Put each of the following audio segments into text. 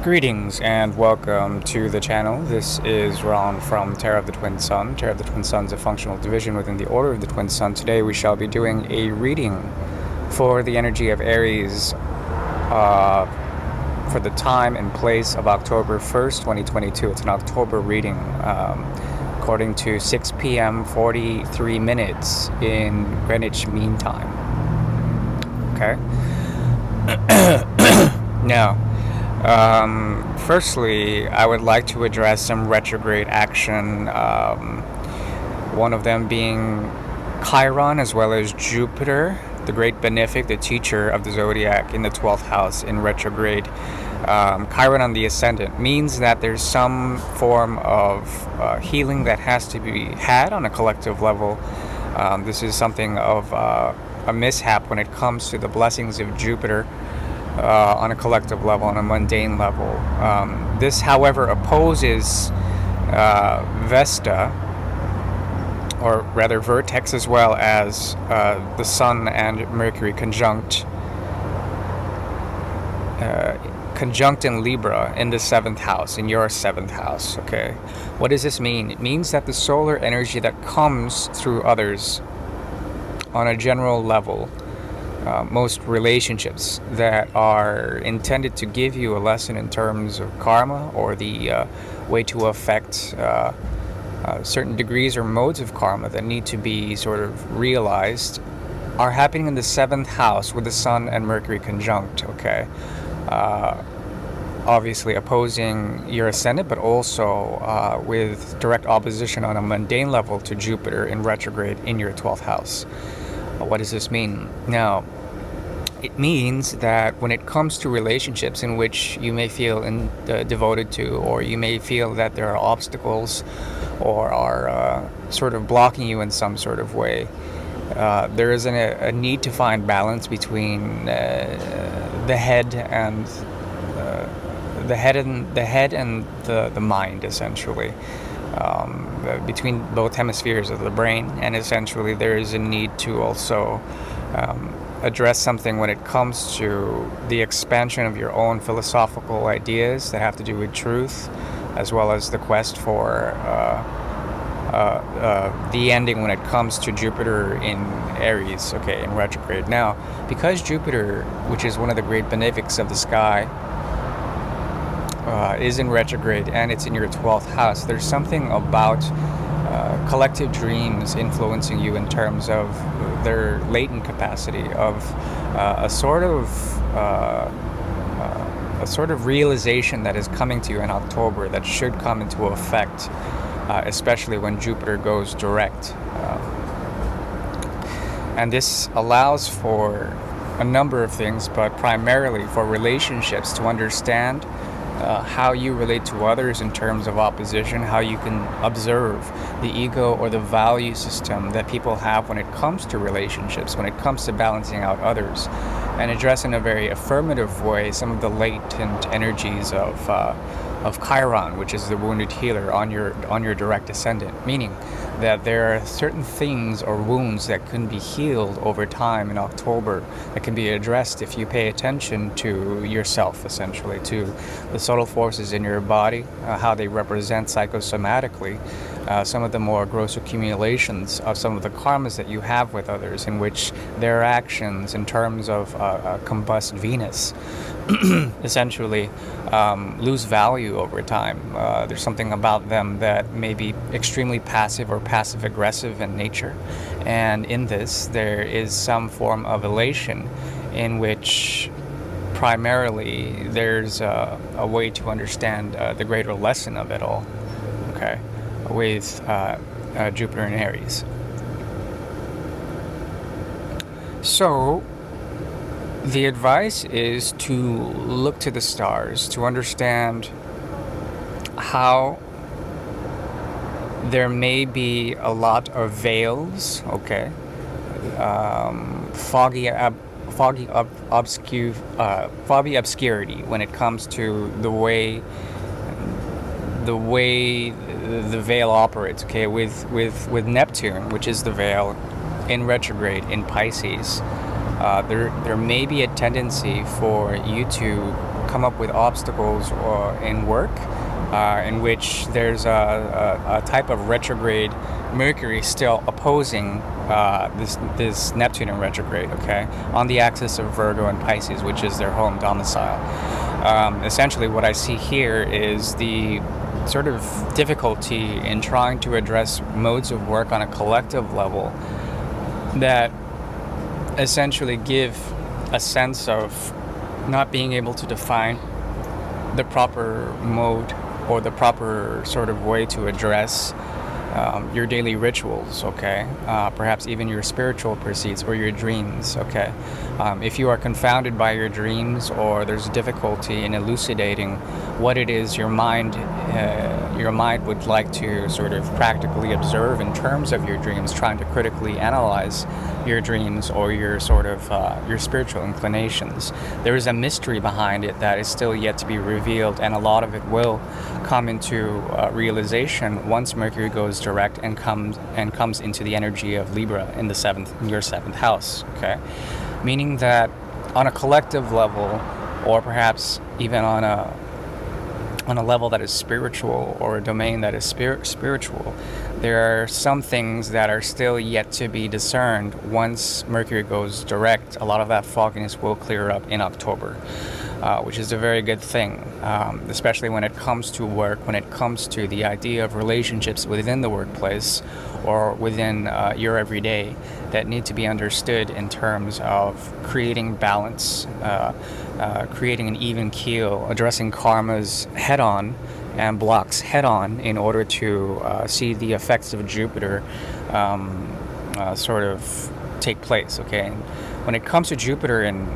Greetings and welcome to the channel. This is Ron from Terra of the Twin Sun. Terra of the Twin Sun is a functional division within the Order of the Twin Sun. Today we shall be doing a reading for the energy of Aries for the time and place of October 1st, 2022. It's an October reading according to 6 p.m. 43 minutes in Greenwich Mean Time. Okay? Now, firstly, I would like to address some retrograde action, one of them being Chiron as well as Jupiter, the great benefic, the teacher of the zodiac in the 12th house in retrograde. Chiron on the ascendant means that there's some form of healing that has to be had on a collective level. This is something of a mishap when it comes to the blessings of Jupiter. On a collective level, on a mundane level. This, however, opposes Vesta, or rather Vertex, as well as the Sun and Mercury conjunct in Libra in the 7th house, in your 7th house. Okay, what does this mean? It means that the solar energy that comes through others on a general level, most relationships that are intended to give you a lesson in terms of karma or the way to affect certain degrees or modes of karma that need to be sort of realized are happening in the 7th house with the Sun and Mercury conjunct, okay? Obviously opposing your ascendant, but also with direct opposition on a mundane level to Jupiter in retrograde in your 12th house. What does this mean? Now, it means that when it comes to relationships in which you may feel devoted to, or you may feel that there are obstacles or are sort of blocking you in some sort of way, there is a need to find balance between the head and the mind, essentially. Between both hemispheres of the brain, and essentially there is a need to also address something when it comes to the expansion of your own philosophical ideas that have to do with truth, as well as the quest for the ending when it comes to Jupiter in Aries, okay, in retrograde. Now, because Jupiter, which is one of the great benefics of the sky, is in retrograde and it's in your 12th house, there's something about collective dreams influencing you in terms of their latent capacity of a sort of realization that is coming to you in October that should come into effect, especially when Jupiter goes direct. And this allows for a number of things, but primarily for relationships to understand how you relate to others in terms of opposition, how you can observe the ego or the value system that people have when it comes to relationships, when it comes to balancing out others, and address in a very affirmative way some of the latent energies of Chiron, which is the wounded healer on your direct ascendant, meaning that there are certain things or wounds that can be healed over time in October, that can be addressed if you pay attention to yourself, essentially, to the subtle forces in your body, how they represent psychosomatically some of the more gross accumulations of some of the karmas that you have with others, in which their actions in terms of combust Venus essentially lose value over time. There's something about them that may be extremely passive or passive aggressive in nature, and in this there is some form of elation in which primarily there's a way to understand the greater lesson of it all, okay, with Jupiter in Aries. So the advice is to look to the stars to understand how there may be a lot of veils, okay, foggy obscurity when it comes to the way the veil operates, okay, with Neptune, which is the veil, in retrograde in Pisces. There may be a tendency for you to come up with obstacles in work, in which there's a type of retrograde Mercury still opposing this Neptune in retrograde, okay, on the axis of Virgo and Pisces, which is their home domicile. Essentially, what I see here is the sort of difficulty in trying to address modes of work on a collective level that essentially give a sense of not being able to define the proper mode or the proper sort of way to address your daily rituals, okay? Perhaps even your spiritual pursuits or your dreams, okay? If you are confounded by your dreams, or there's difficulty in elucidating what it is your mind would like to sort of practically observe in terms of your dreams, trying to critically analyze your dreams or your sort of your spiritual inclinations, there is a mystery behind it that is still yet to be revealed, and a lot of it will come into realization once Mercury goes direct and comes into the energy of Libra in your seventh house, okay? Meaning that on a collective level, or perhaps even on a level that is spiritual, or a domain that is spiritual, there are some things that are still yet to be discerned. Once Mercury goes direct, a lot of that fogginess will clear up in October, which is a very good thing, especially when it comes to work, when it comes to the idea of relationships within the workplace or within your everyday that need to be understood in terms of creating balance, creating an even keel, addressing karmas head-on and blocks head-on in order to see the effects of Jupiter sort of take place, okay? And when it comes to Jupiter in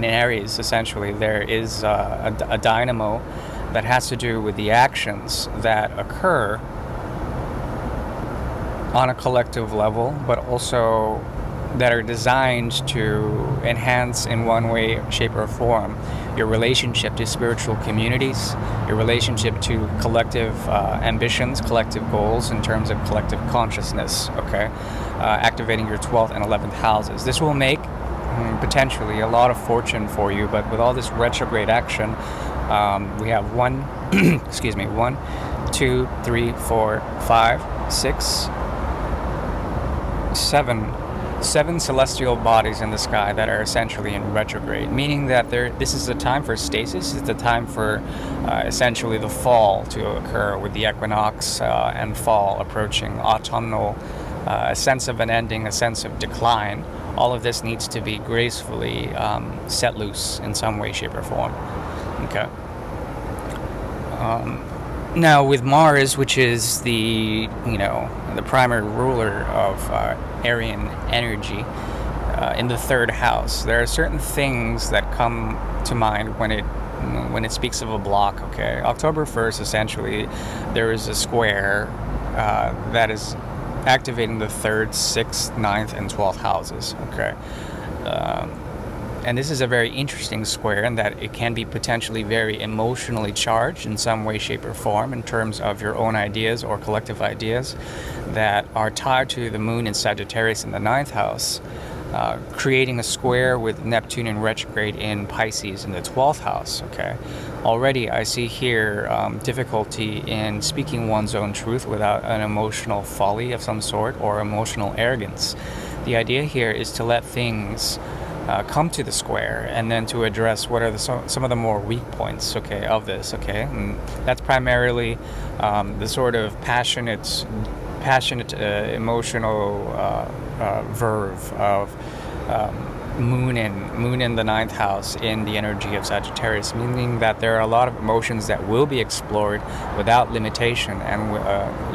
Aries, essentially, there is a dynamo that has to do with the actions that occur on a collective level, but also that are designed to enhance in one way, shape, or form your relationship to spiritual communities, your relationship to collective ambitions, collective goals in terms of collective consciousness, okay? Activating your 12th and 11th houses. This will make potentially a lot of fortune for you, but with all this retrograde action, we have 1, 2, 3, 4, 5, 6, 7 celestial bodies in the sky that are essentially in retrograde, meaning that this is a time for stasis. It's a time for essentially the fall to occur, with the equinox and fall approaching, autumnal, a sense of an ending, a sense of decline. All of this needs to be gracefully set loose in some way, shape, or form. Okay. Now, with Mars, which is the primary ruler of Aryan energy in the third house, there are certain things that come to mind when it speaks of a block. Okay, October 1st, essentially, there is a square that is activating the 3rd, 6th, 9th, and 12th houses. Okay. And this is a very interesting square in that it can be potentially very emotionally charged in some way, shape, or form in terms of your own ideas or collective ideas that are tied to the moon in Sagittarius in the 9th house, creating a square with Neptune in retrograde in Pisces in the 12th house. Okay. Already I see here difficulty in speaking one's own truth without an emotional folly of some sort or emotional arrogance. The idea here is to let things come to the square, and then to address what are some of the more weak points, okay, of this, okay? And that's primarily the sort of passionate emotional verve of moon in the 9th house in the energy of Sagittarius, meaning that there are a lot of emotions that will be explored without limitation. And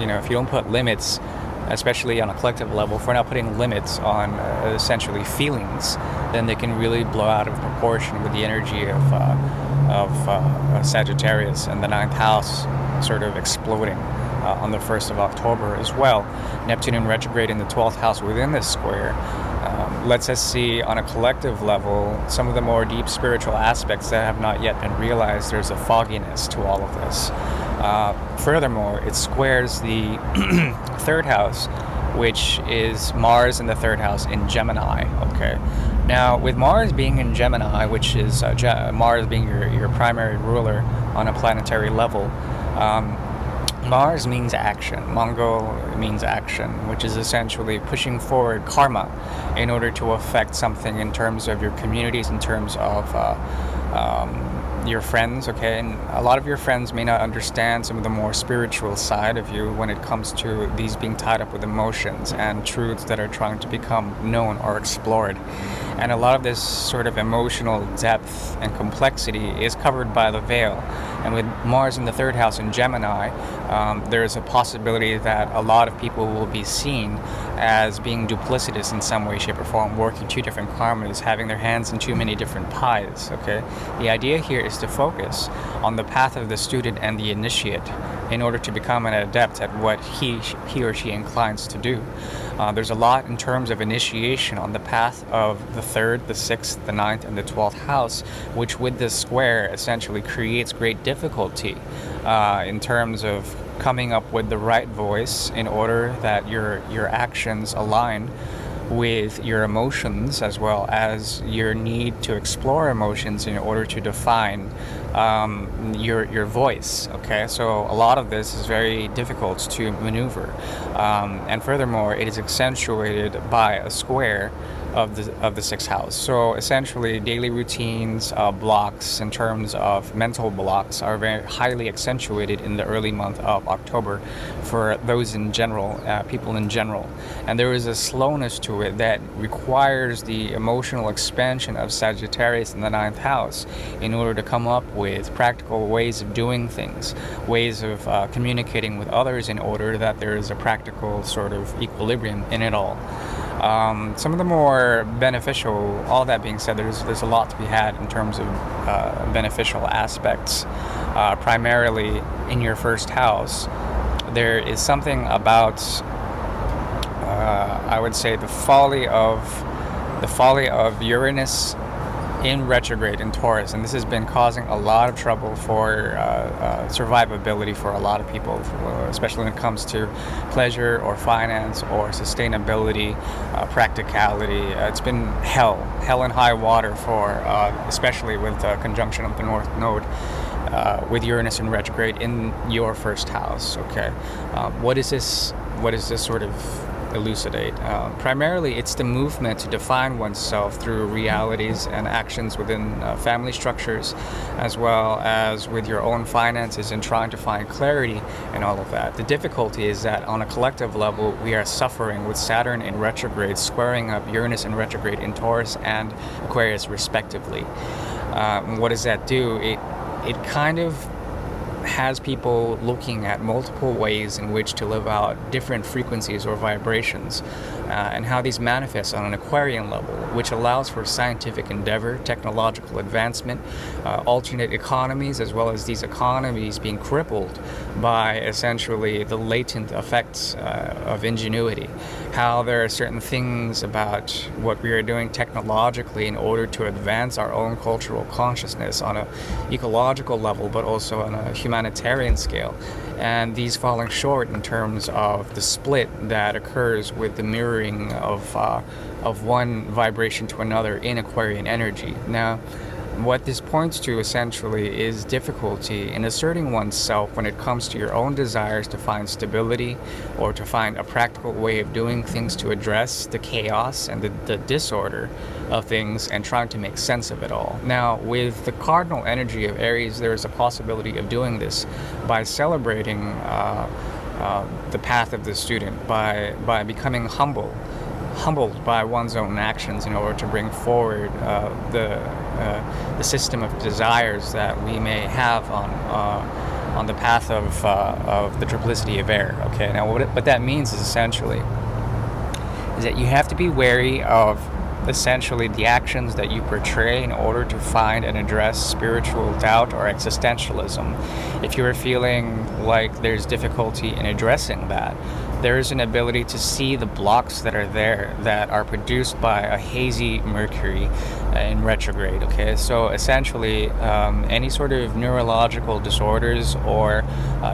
if you don't put limits, especially on a collective level, if we're not putting limits on essentially feelings, then they can really blow out of proportion with the energy of Sagittarius and the 9th house sort of exploding on the 1st of October as well. Neptune in retrograde in the 12th house within this square lets us see on a collective level some of the more deep spiritual aspects that have not yet been realized. There's a fogginess to all of this. Furthermore, it squares the 3rd house, which is Mars in the 3rd house in Gemini, okay? Now, with Mars being in Gemini, which is Mars being your primary ruler on a planetary level, um, Mars means action. Mongol means action, which is essentially pushing forward karma in order to affect something in terms of your communities, in terms of your friends, okay? And a lot of your friends may not understand some of the more spiritual side of you when it comes to these being tied up with emotions and truths that are trying to become known or explored. And a lot of this sort of emotional depth and complexity is covered by the veil. And with Mars in the third house in Gemini, there's a possibility that a lot of people will be seen as being duplicitous in some way, shape, or form, working two different karmas, having their hands in too many different pies, okay? The idea here is to focus on the path of the student and the initiate in order to become an adept at what he or she inclines to do. There's a lot in terms of initiation on the path of the third, the sixth, the ninth, and the 12th house, which with this square essentially creates great difficulty in terms of coming up with the right voice in order that your actions align with your emotions, as well as your need to explore emotions in order to define your voice. Okay, so a lot of this is very difficult to maneuver, and furthermore, it is accentuated by a square of the sixth house. So essentially, daily routines, blocks in terms of mental blocks are very highly accentuated in the early month of October for those in general, people in general. And there is a slowness to it that requires the emotional expansion of Sagittarius in the ninth house in order to come up with practical ways of doing things, ways of communicating with others in order that there is a practical sort of equilibrium in it all. Some of the more beneficial, all that being said, there's a lot to be had in terms of beneficial aspects, primarily in your first house. There is something about, I would say, the folly of Uranus in retrograde in Taurus, and this has been causing a lot of trouble for survivability for a lot of people, especially when it comes to pleasure or finance or sustainability, practicality. It's been hell and high water for, especially with the conjunction of the North Node with Uranus in retrograde in your first house. Okay, what is this? What is this sort of elucidate? Primarily, it's the movement to define oneself through realities and actions within family structures, as well as with your own finances and trying to find clarity and all of that. The difficulty is that on a collective level, we are suffering with Saturn in retrograde, squaring up Uranus in retrograde in Taurus and Aquarius, respectively. What does that do? It kind of has people looking at multiple ways in which to live out different frequencies or vibrations, and how these manifest on an Aquarian level, which allows for scientific endeavor, technological advancement, alternate economies, as well as these economies being crippled by essentially the latent effects of ingenuity. How there are certain things about what we are doing technologically in order to advance our own cultural consciousness on an ecological level, but also on a humanitarian scale, and these falling short in terms of the split that occurs with the mirroring of one vibration to another in Aquarian energy. Now, what this points to essentially is difficulty in asserting oneself when it comes to your own desires to find stability or to find a practical way of doing things to address the chaos and the disorder of things and trying to make sense of it all. Now, with the cardinal energy of Aries, there is a possibility of doing this by celebrating the path of the student, by becoming humbled by one's own actions in order to bring forward the system of desires that we may have on the path of the triplicity of air. Okay, now what that means is essentially is that you have to be wary of essentially the actions that you portray in order to find and address spiritual doubt or existentialism. If you are feeling like there's difficulty in addressing that, there is an ability to see the blocks that are there that are produced by a hazy Mercury in retrograde. Okay, so essentially, any sort of neurological disorders or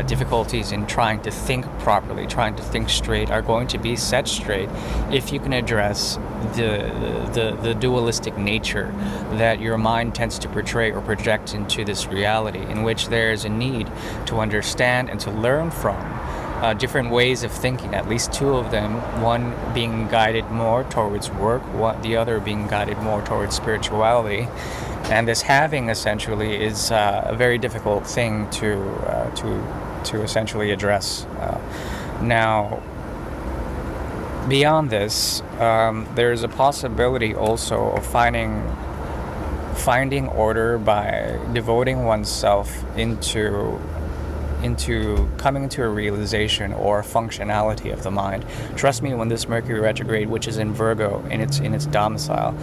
difficulties in trying to think properly, trying to think straight, are going to be set straight if you can address the dualistic nature that your mind tends to portray or project into this reality, in which there is a need to understand and to learn from different ways of thinking, at least two of them, one being guided more towards work, the other being guided more towards spirituality. And this halving essentially is a very difficult thing to essentially address. Now, beyond this, there's a possibility also of finding order by devoting oneself into coming into a realization or functionality of the mind. Trust me, when this Mercury retrograde, which is in Virgo in its domicile,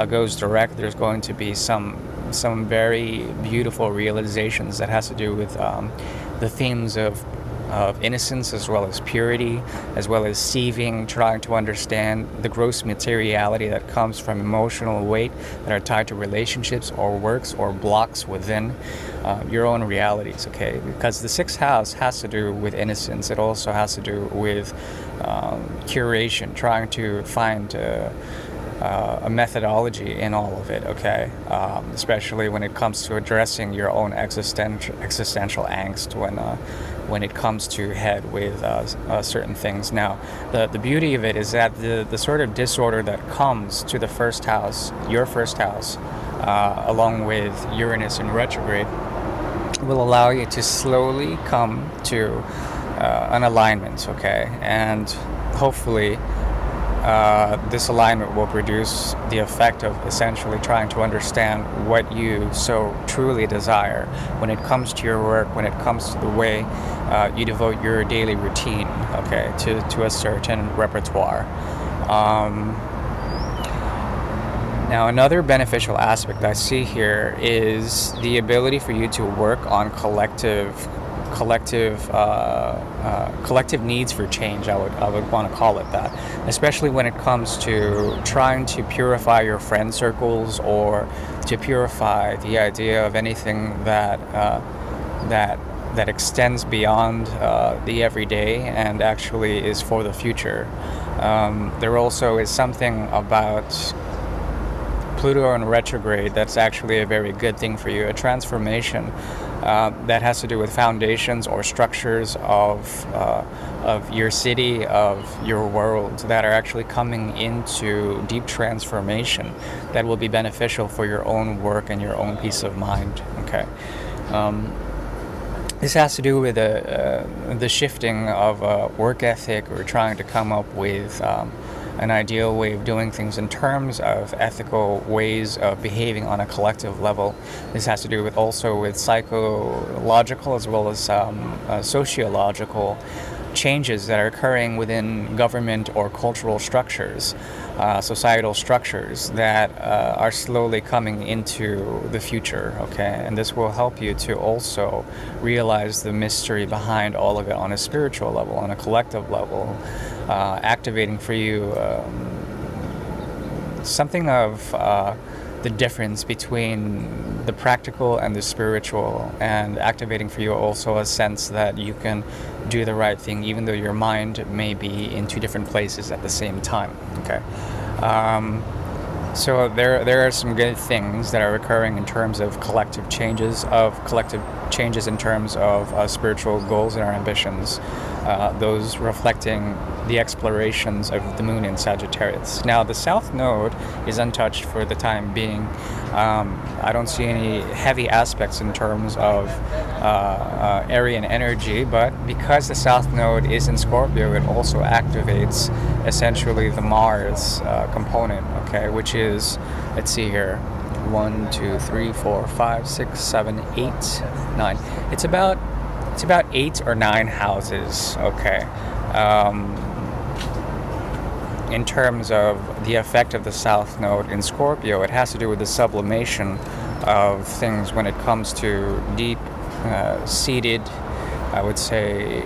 goes direct, there's going to be some very beautiful realizations that has to do with the themes of innocence, as well as purity, as well as sieving, trying to understand the gross materiality that comes from emotional weight that are tied to relationships or works or blocks within your own realities, okay? Because the sixth house has to do with innocence. It also has to do with curation, trying to find a methodology in all of it, okay? Especially when it comes to addressing your own existential angst when it comes to head with certain things. Now, the beauty of it is that the sort of disorder that comes to the first house, your first house, along with Uranus in retrograde, will allow you to slowly come to an alignment, okay? And hopefully this alignment will produce the effect of essentially trying to understand what you so truly desire when it comes to your work, when it comes to the way you devote your daily routine, okay, to a certain repertoire. Now, another beneficial aspect I see here is the ability for you to work on collective needs for change. I would want to call it that, especially when it comes to trying to purify your friend circles, or to purify the idea of anything that extends beyond the everyday and actually is for the future. There also is something about Pluto in retrograde that's actually a very good thing for you, a transformation that has to do with foundations or structures of your city, of your world, that are actually coming into deep transformation that will be beneficial for your own work and your own peace of mind. Okay. This has to do with the shifting of work ethic, or trying to come up with an ideal way of doing things in terms of ethical ways of behaving on a collective level. This has to do with also with psychological as well as sociological changes that are occurring within government or cultural structures, societal structures that are slowly coming into the future, okay? And this will help you to also realize the mystery behind all of it on a spiritual level, on a collective level, activating for you something of the difference between the practical and the spiritual, and activating for you also a sense that you can do the right thing even though your mind may be in two different places at the same time, okay? So there are some good things that are occurring in terms of collective changes in terms of spiritual goals and our ambitions, those reflecting the explorations of the moon in Sagittarius. Now, the South Node is untouched for the time being. I don't see any heavy aspects in terms of Aryan energy, but because the South Node is in Scorpio, it also activates essentially the Mars component, okay, which is, let's see here, 1, 2, 3, 4, 5, 6, 7, 8, 9. It's about 8 or 9 houses, okay. In terms of the effect of the South Node in Scorpio, it has to do with the sublimation of things when it comes to deep seated, I would say,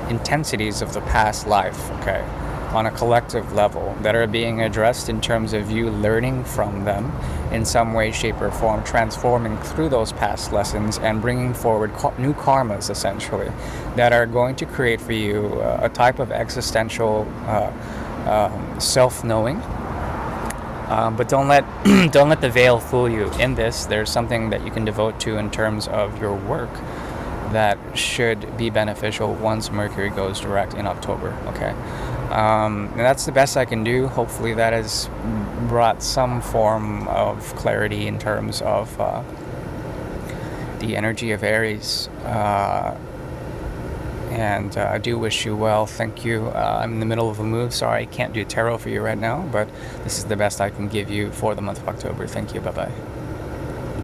intensities of the past life, okay, on a collective level that are being addressed in terms of you learning from them in some way, shape, or form, transforming through those past lessons and bringing forward new karmas, essentially, that are going to create for you a type of existential self-knowing. But don't let don't let the veil fool you. In this, there's something that you can devote to in terms of your work that should be beneficial once Mercury goes direct in October. Okay, and that's the best I can do. Hopefully, that has brought some form of clarity in terms of the energy of Aries. And I do wish you well. Thank you. I'm in the middle of a move. Sorry, I can't do tarot for you right now, but this is the best I can give you for the month of October. Thank you. Bye-bye.